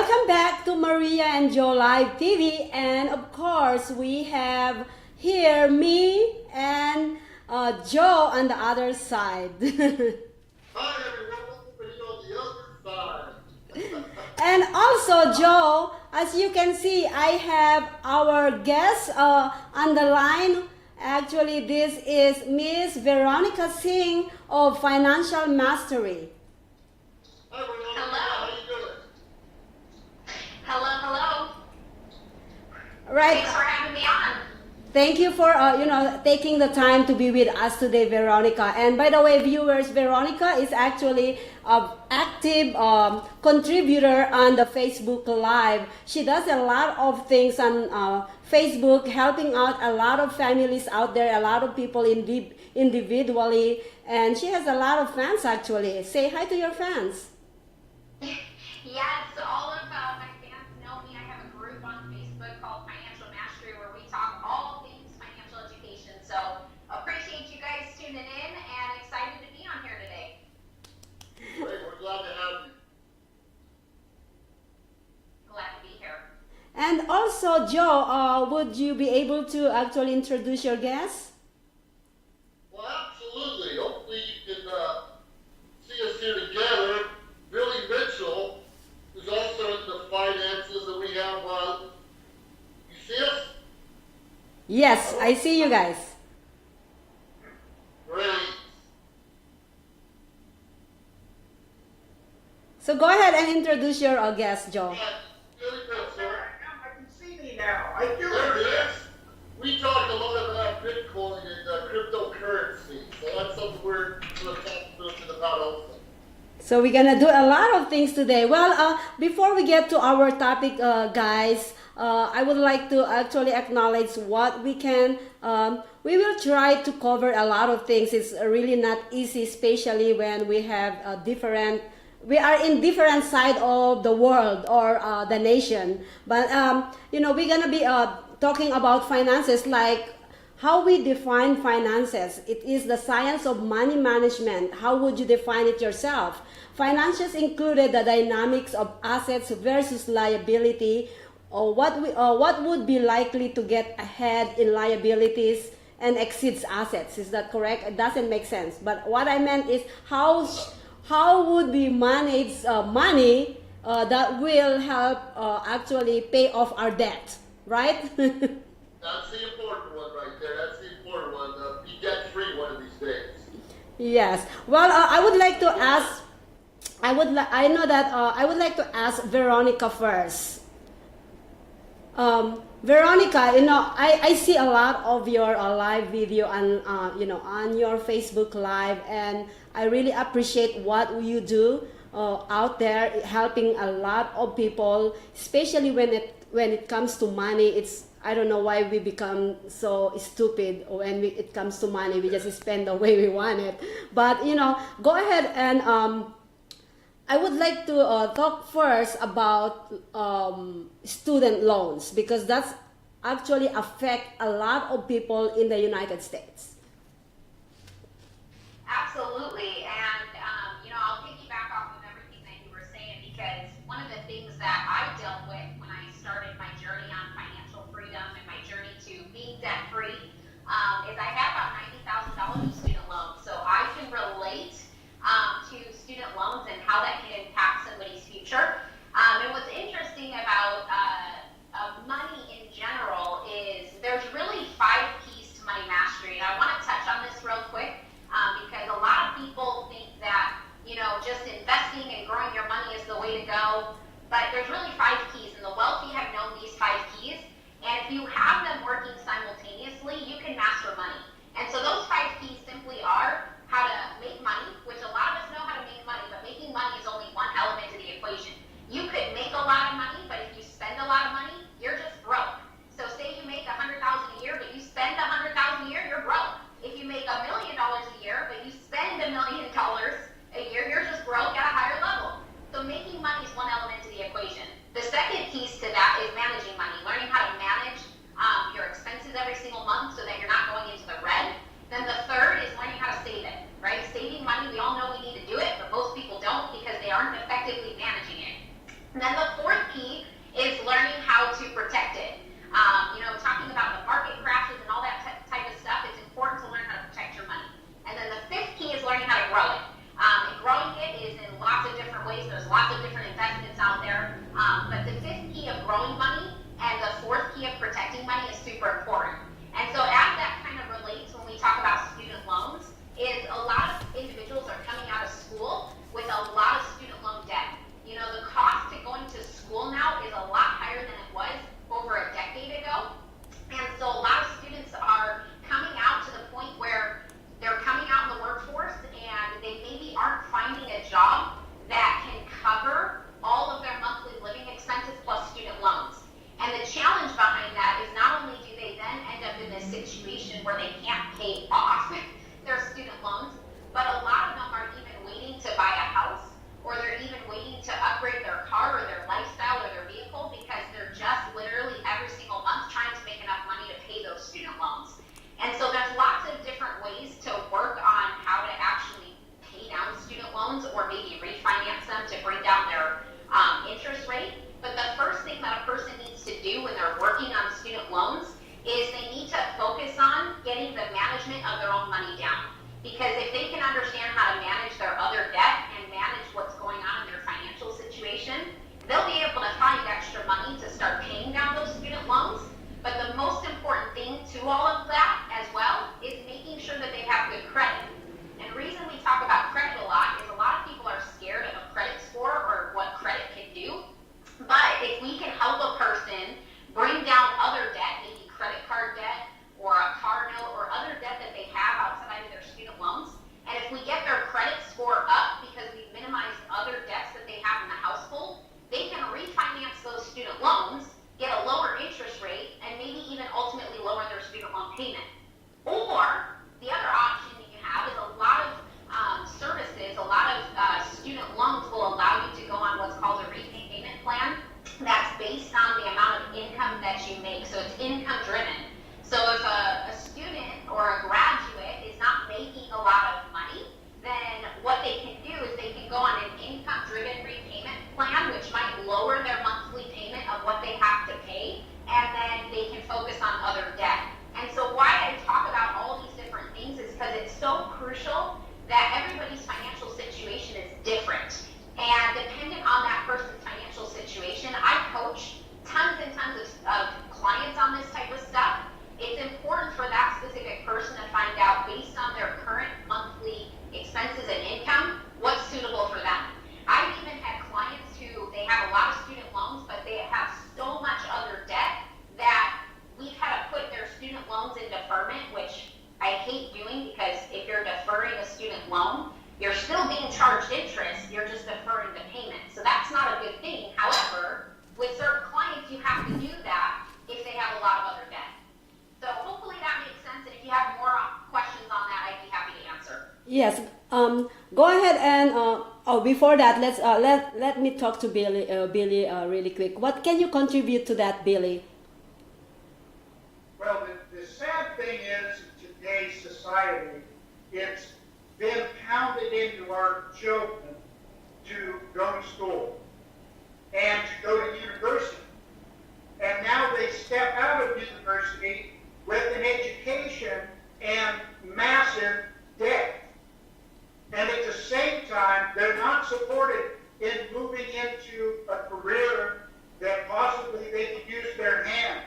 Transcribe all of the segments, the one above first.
Welcome back to Maria and Joe Live TV, and of course we have here me and Joe on the other side. Hi everyone, welcome to you on the other side. And also Joe, as you can see, I have our guest on the line. Actually, this is Miss Veronica Singh of Financial Mastery. Hi Veronica, Hello. how you doing? Hello. Right. Thanks for having me on. Thank you for taking the time to be with us today, Veronica. And by the way, viewers, Veronica is actually an active contributor on the Facebook Live. She does a lot of things on Facebook, helping out a lot of families out there, a lot of people individually, and she has a lot of fans actually. Say hi to your fans. Yes, all of my fans know me. I have a group on Facebook called Financial Mastery where we talk all things financial education. So appreciate you guys tuning in and excited to be on here today. Great, we're glad to have you. Glad to be here. And also, Joe, would you be able to actually introduce your guest? Well, absolutely. Hopefully you can see us here together. Billy Mitchell is also in the finances, and we have, you see us? Yes, I see you guys. Great. So go ahead and introduce your guest, Joe. Billy Mitchell. I can see me now. I do There it it. is. We talked a lot about Bitcoin and cryptocurrency, so that's something we're going to talk a little bit about also. So we're gonna do a lot of things today. Well, before we get to our topic, guys, I would like to actually acknowledge what we can. We will try to cover a lot of things. It's really not easy, especially when we have we are in different side of the world or the nation. But we're gonna be talking about finances, like how we define finances. It is the science of money management. How would you define it yourself? Finances included the dynamics of assets versus liability, or what would be likely to get ahead in liabilities and exceeds assets. Is that correct? It doesn't make sense. But what I meant is how would we manage money that will help actually pay off our debt, right? That's the important one right there. That's the important one. Be debt free one of these days. Yes. Well, I would like to ask. I would like to ask Veronica first. Veronica, I see a lot of your live video on on your Facebook Live, and I really appreciate what you do out there, helping a lot of people, especially when it comes to money. I don't know why we become so stupid when it comes to money. We just spend the way we want it. But go ahead and I would like to talk first about student loans, because that's actually affect a lot of people in the United States. Absolutely. And, I'll piggyback off of everything that you were saying, because one of the things that I dealt with when I started my journey on financial freedom and my journey to being debt free is I had about $90,000 of student loans. So I can relate to student loans and how that can impact somebody's future. And what's interesting about money in general is there's really 5 keys to money mastery. And I want to touch on this real quick because a lot of people start paying down those student loans. But the most important thing to all of that as well is making sure that they have good credit. And the reason we talk about credit a lot is a lot of people are scared of a credit score or what credit can do. But if we can help a person bring down other debt, maybe credit card debt or a car note or other debt that they have outside of their student loans, and if we get their credit score up because we've minimized other debts that they have in the household, they can refinance those student loans, get a lower interest rate, and maybe even ultimately lower their student loan payment. Or the other option that you have is a lot of services, a lot of student loans will allow you to go on what's called a repayment plan that's based on the amount of income that you make. So it's income driven. So if a student or a graduate is not making a lot of money, then what they can do is they can go on an income driven repayment plan, which might lower their monthly payment of what they have to pay, and then they can focus on other debt. And so why I talk about all these different things is because it's so crucial that everybody's financial situation is different. And dependent on that person's financial situation, I coach tons and tons of clients on this type of stuff. It's important for that specific person to find out, based on their current monthly expenses and income, what's suitable for them. I've even had clients who, they have a lot of student loans, but they have so much other debt that we've had to put their student loans in deferment, which I hate doing, because if you're deferring a student loan, you're still being charged interest, you're just deferring the payment. So that's not a good thing. However, with certain clients, you have to do that if they have a lot of other debt. So hopefully that makes sense. And if you have more questions on that, I'd be happy to answer. Yes. Go ahead and before that, let me talk to Billy. Billy, really quick. What can you contribute to that, Billy? Well, the sad thing is, in today's society, it's been pounded into our children to go to school and to go to university. And now they step out of university with an education and massive debt. And at the same time, they're not supported in moving into a career that possibly they could use their hand.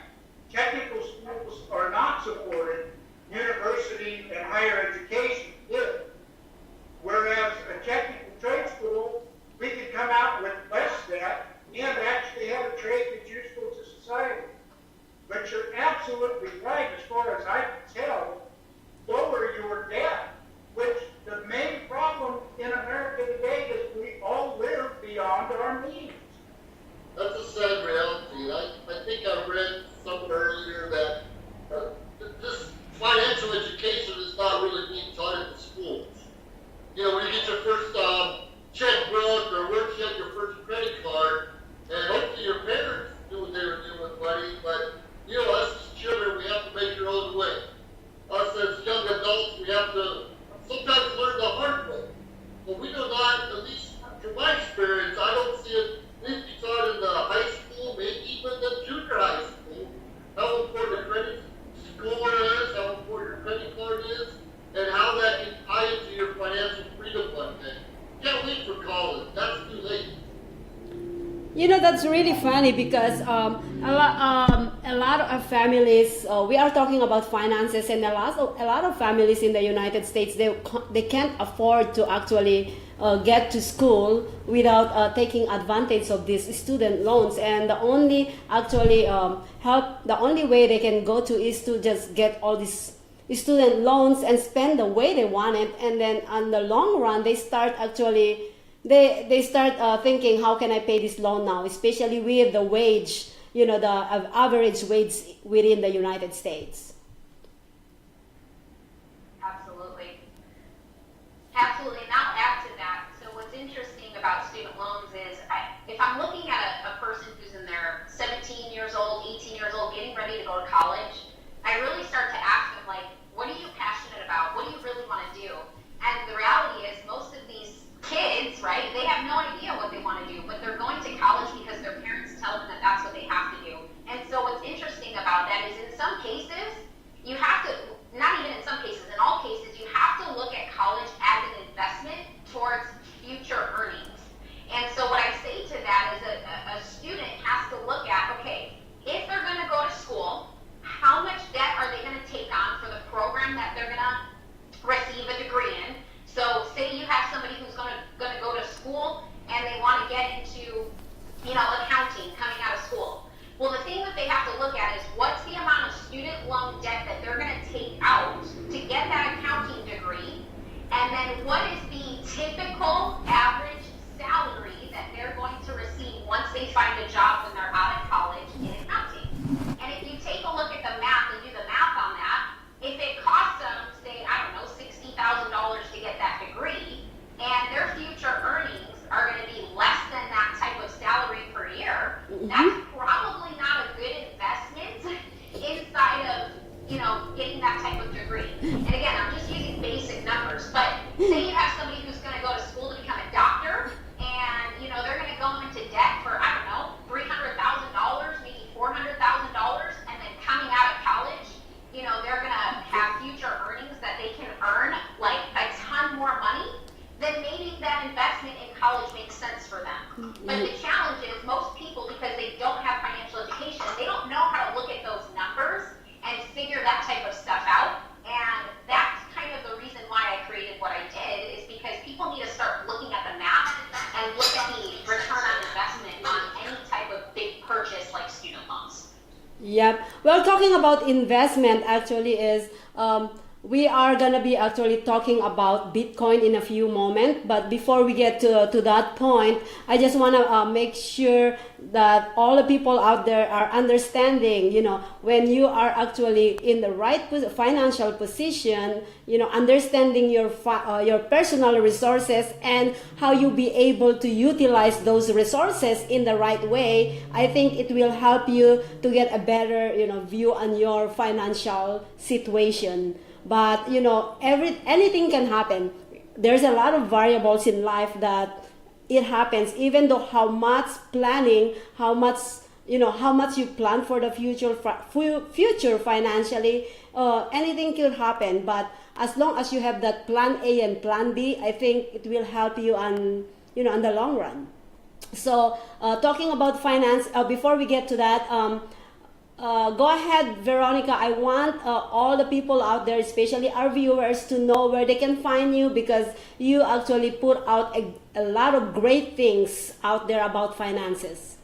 Technical schools are not supported. University and higher education is. Whereas a technical trade school, we could come out with less debt and actually have a trade that's useful to society. But you're absolutely right, as far as I can tell, lower your debt, which the main problem in America today is we all live beyond our means. That's a sad reality. I think I read somewhere earlier that this financial education is not really being taught in the schools. You know, when you get your first checkbook or where you get your first credit card, and hopefully your parents knew what they were doing with money, but you know, us as children, we have to make our own way. Us as young adults, we have to sometimes learn the hard way. But we do not, at least from my experience, I don't see it at least be taught in the high school, maybe even the junior high school, how important the credit score is, how important your credit card is, and how that can tie into your financial freedom one day. Can't wait for college. That's too late. You know, that's really funny because a lot of families, we are talking about finances, and a lot of families in the United States, they can't afford to actually get to school without taking advantage of these student loans, and the only the only way they can go to is to just get all these student loans and spend the way they want it, and then on the long run they start actually they start thinking, how can I pay this loan now, especially with the wage, you know, the average wage within the United States. Absolutely. Absolutely. And I'll add to that. So what's interesting about student loans is if I'm looking at a person who's in their 17 years old, 18 years old, getting ready to go to college, I really start to ask them, like, what are you passionate about? What do you really want to do? And the reality is most of these kids, right, they have no idea what they want to do, but they're going to college because their parents tell them that that's what they have to do. And so what's interesting about that is in some cases, you have to, not even in some cases, in all cases, you have to look at college as an investment towards future earnings. And so what I say to that is a student has to look at, okay, look at is what's the amount of student loan debt that they're going to take out to get that accounting degree, and then what is the typical average salary that they're going to receive once they find a job when they're out of college in accounting. And if you take a look at the math and do the math on that, if it costs them, say, I don't know, $60,000 to get that degree, and their future earnings are going to be less than that type of salary per year, that's probably not a good investment inside of, getting that type of degree. And again, I'm just using basic numbers, but say you have somebody who's going to go to school to become a doctor, and, they're going to go into debt for, I don't know, $300,000, maybe $400,000, and then coming out of college, they're going to have future earnings that they can earn like a ton more money, then maybe that investment in college makes sense for them. But the challenge is most people, because they don't have financial education, they don't know how to look at those numbers and figure that type of stuff out. And that's kind of the reason why I created what I did, is because people need to start looking at the math and look at the return on investment on any type of big purchase like student loans. Yep. Well, talking about investment actually is we are gonna be actually talking about Bitcoin in a few moments. But before we get to that point, I just wanna make sure that all the people out there are understanding. When you are actually in the right financial position, understanding your personal resources and how you be able to utilize those resources in the right way. I think it will help you to get a better view on your financial situation. But anything can happen. There's a lot of variables in life that it happens. Even though how much planning, how much you plan for the future financially, anything could happen. But as long as you have that plan A and plan B, I think it will help you on the long run. So talking about finance, before we get to that. Go ahead, Veronica. I want all the people out there, especially our viewers, to know where they can find you, because you actually put out a lot of great things out there about finances.